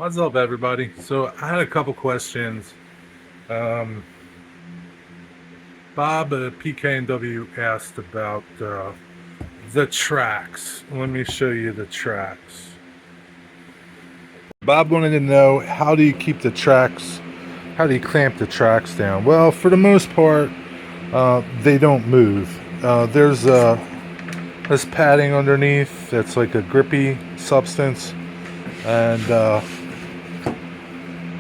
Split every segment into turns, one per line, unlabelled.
What's up, everybody? So I had a couple questions. Um, Bob at PK&W asked about the tracks. Let me show you the tracks. Bob wanted to know, how do you keep the tracks? How do you clamp the tracks down? Well, for the most part, they don't move. There's this padding underneath that's like a grippy substance, and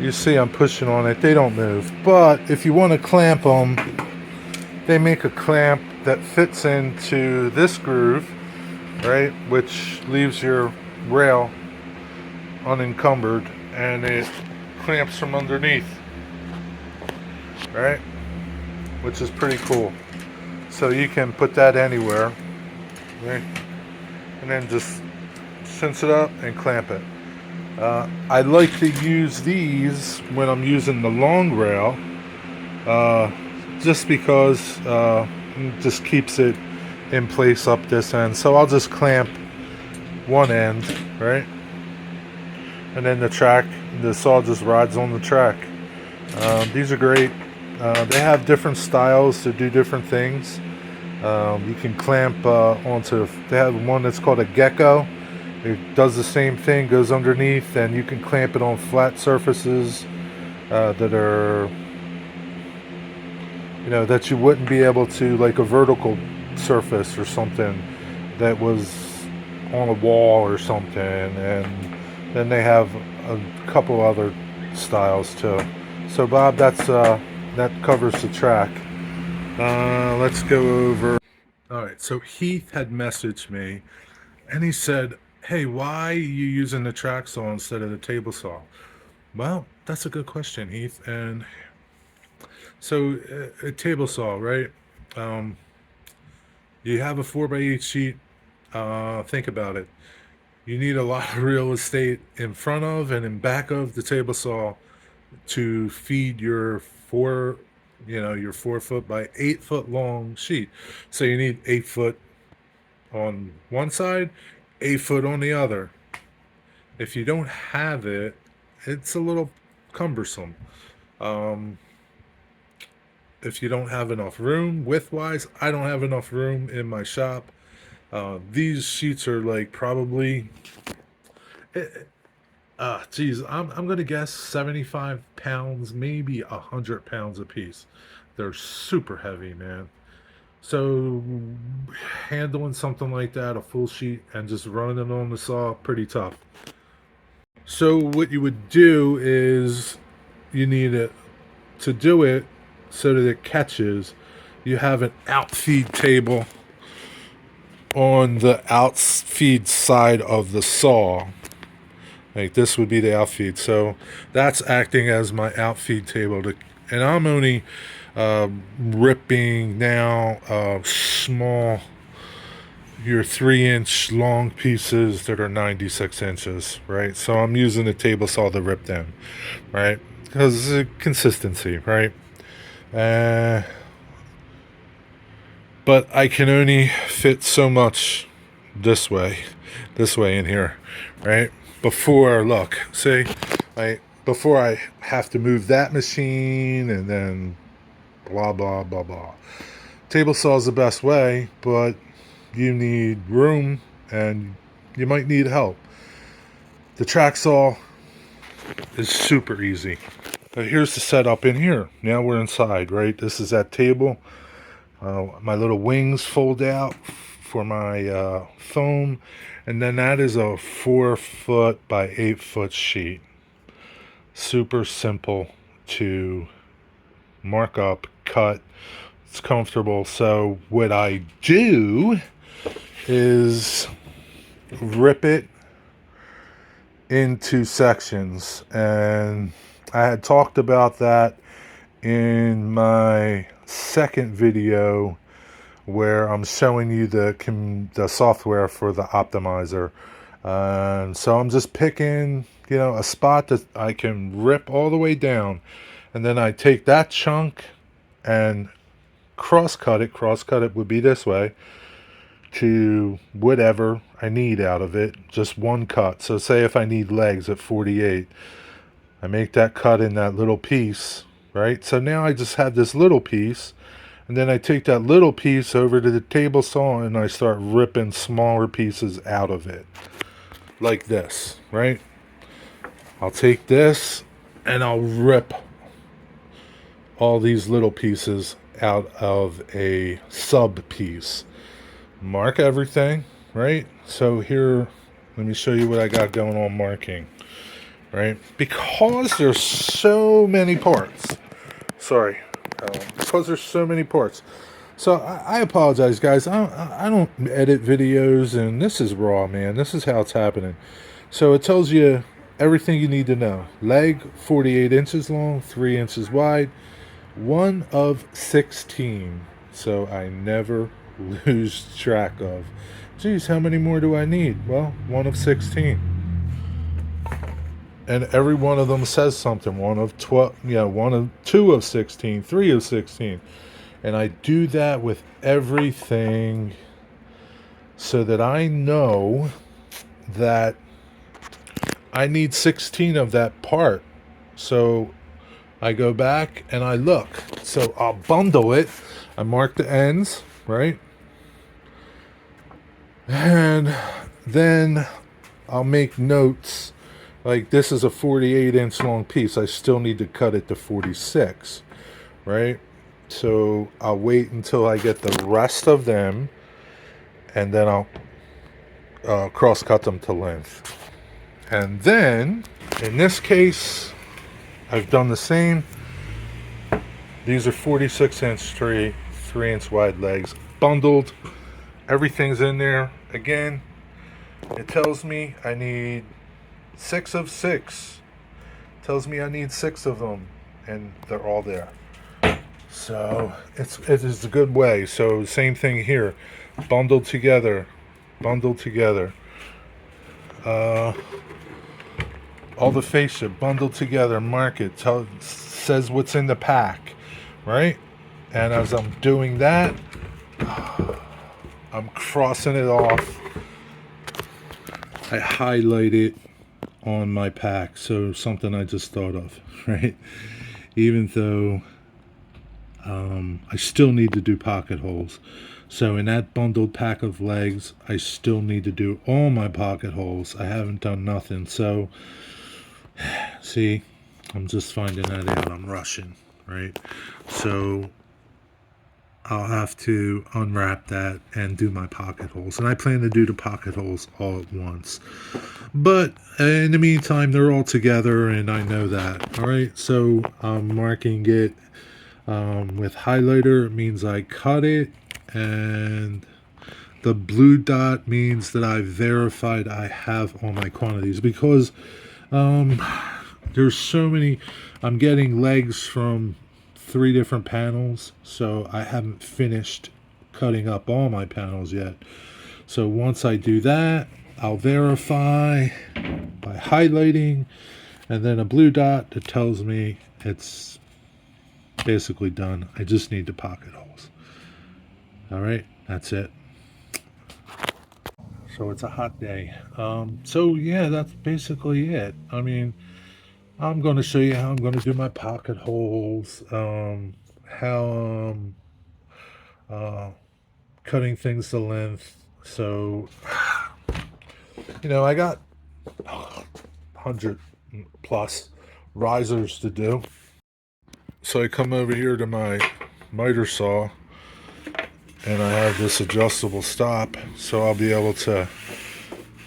you see I'm pushing on it. They don't move. But if you want to clamp them, they make a clamp that fits into this groove, right, which leaves your rail unencumbered, and it clamps from underneath, right, which is pretty cool. So you can put that anywhere, right, and then just cinch it up and clamp it. I like to use these when I'm using the long rail, just because it just keeps it in place up this end. So I'll just clamp one end, right, and then the saw just rides on the track. These are great. They have different styles to do different things. You can clamp onto, they have one that's called a gecko. It does the same thing, goes underneath, and you can clamp it on flat surfaces that are, that you wouldn't be able to, like a vertical surface or something that was on a wall or something. And then they have a couple other styles too. So Bob, that covers the track. Let's go over. All right, so Heath had messaged me, and he said, "Hey, why are you using the track saw instead of the table saw?" Well, that's a good question, Heath. And so, a table saw, right? Um, you have a 4x8 sheet. Think about it. You need a lot of real estate in front of and in back of the table saw to feed your 4 foot by 8 foot long sheet. So you need 8 foot on one side, 8 foot on the other. If you don't have it, it's a little cumbersome. Um, if you don't have enough room, width-wise, I don't have enough room in my shop. These sheets are like probably, geez, I'm gonna guess 75 pounds, maybe 100 pounds a piece. They're super heavy, man. So handling something like that, a full sheet, and just running it on the saw, pretty tough. So what you would do is, you need it to do it so that it catches. You have an outfeed table on the outfeed side of the saw. Like this would be the outfeed. So that's acting as my outfeed table. And I'm only ripping now small, your 3-inch long pieces that are 96 inches, right? So I'm using a table saw to rip them, right? Because consistency, right? But I can only fit so much this way in here, right? Before I have to move that machine and then blah, blah, blah, blah. Table saw is the best way, but you need room and you might need help. The track saw is super easy. But here's the setup in here. Now we're inside, right? This is that table. My little wings fold out for my foam, and then that is a 4 foot by 8 foot sheet. Super simple to mark up, cut. It's comfortable. So what I do is rip it into sections, and I had talked about that in my second video where I'm showing you the software for the optimizer. And so I'm just picking, a spot that I can rip all the way down, and then I take that chunk and cross cut it would be this way, to whatever I need out of it, just one cut. So say if I need legs at 48, I make that cut in that little piece, right? So now I just have this little piece, and then I take that little piece over to the table saw and I start ripping smaller pieces out of it. Like this, right? I'll take this and I'll rip all these little pieces out of a sub piece. Mark everything, right? So here, let me show you what I got going on marking, right? Because there's so many parts. Sorry. Because there's so many parts. So I apologize, guys. I don't edit videos, and this is raw, man. This is how it's happening. So it tells you everything you need to know. Leg, 48 inches long, 3 inches wide, 1 of 16. So I never lose track of. Geez, how many more do I need? Well, 1 of 16. And every one of them says something. 1 of 12, 2 of 16, 3 of 16. And I do that with everything so that I know that I need 16 of that part. So I go back and I look. So I'll bundle it. I mark the ends, right? And then I'll make notes. Like this is a 48-inch long piece. I still need to cut it to 46, right? So I'll wait until I get the rest of them, and then I'll cross cut them to length. And then, in this case, I've done the same. These are 46-inch 3-inch wide legs, bundled. Everything's in there. Again, it tells me I need 6 of 6. It tells me I need 6 of them, and they're all there. So it is a good way. So same thing here, bundled together. All the fascia bundled together. Mark it. Says what's in the pack, right? And as I'm doing that, I'm crossing it off. I highlight it on my pack. So something I just thought of, right? Even though I still need to do pocket holes. So in that bundled pack of legs, I still need to do all my pocket holes. I haven't done nothing. So, see, I'm just finding that out. I'm rushing, right? So I'll have to unwrap that and do my pocket holes. And I plan to do the pocket holes all at once. But in the meantime, they're all together, and I know that. All right, so I'm marking it with highlighter. It means I cut it, and the blue dot means that I verified I have all my quantities, because there's so many. I'm getting legs from 3 different panels, so I haven't finished cutting up all my panels yet. So once I do that, I'll verify by highlighting, and then a blue dot that tells me it's basically done. I just need the pocket holes. All right, that's it. So it's a hot day. So yeah, that's basically it. I mean, I'm going to show you how I'm going to do my pocket holes, how cutting things to length. So, I got 100 plus risers to do. So I come over here to my miter saw, and I have this adjustable stop, so I'll be able to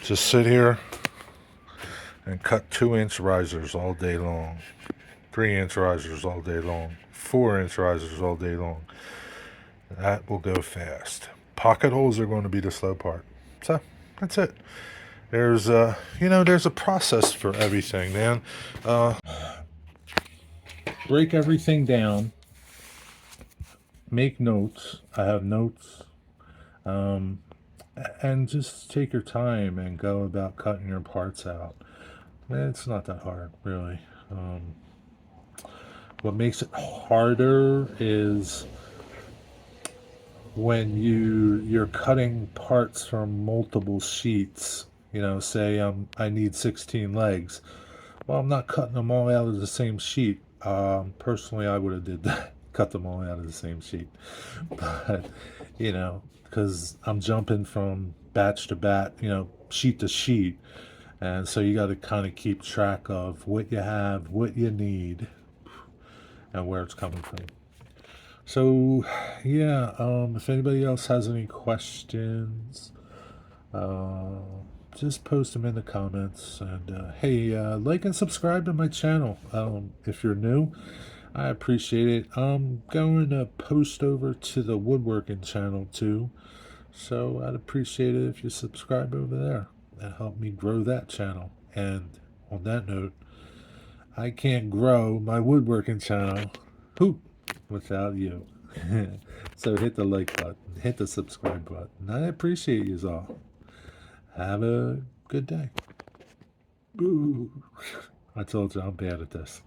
just sit here and cut 2-inch risers all day long, 3-inch risers all day long, 4-inch risers all day long. That will go fast. Pocket holes are going to be the slow part. So that's it. There's there's a process for everything, man. Break everything down. Make notes. I have notes. And just take your time and go about cutting your parts out. It's not that hard, really. What makes it harder is when you're cutting parts from multiple sheets, you know, say I need 16 legs. Well, I'm not cutting them all out of the same sheet. Personally, I would have did that, cut them all out of the same sheet. But you know, because I'm jumping from batch to batch, you know, sheet to sheet, and so you got to kind of keep track of what you have, what you need, and where it's coming from. So, yeah, if anybody else has any questions, uh, just post them in the comments. And hey, like and subscribe to my channel if you're new. I appreciate it. I'm going to post over to the woodworking channel too. So I'd appreciate it if you subscribe over there and help me grow that channel. And on that note, I can't grow my woodworking channel without you. So hit the like button, hit the subscribe button. I appreciate you all. Have a good day. Ooh. I told you I'm bad at this.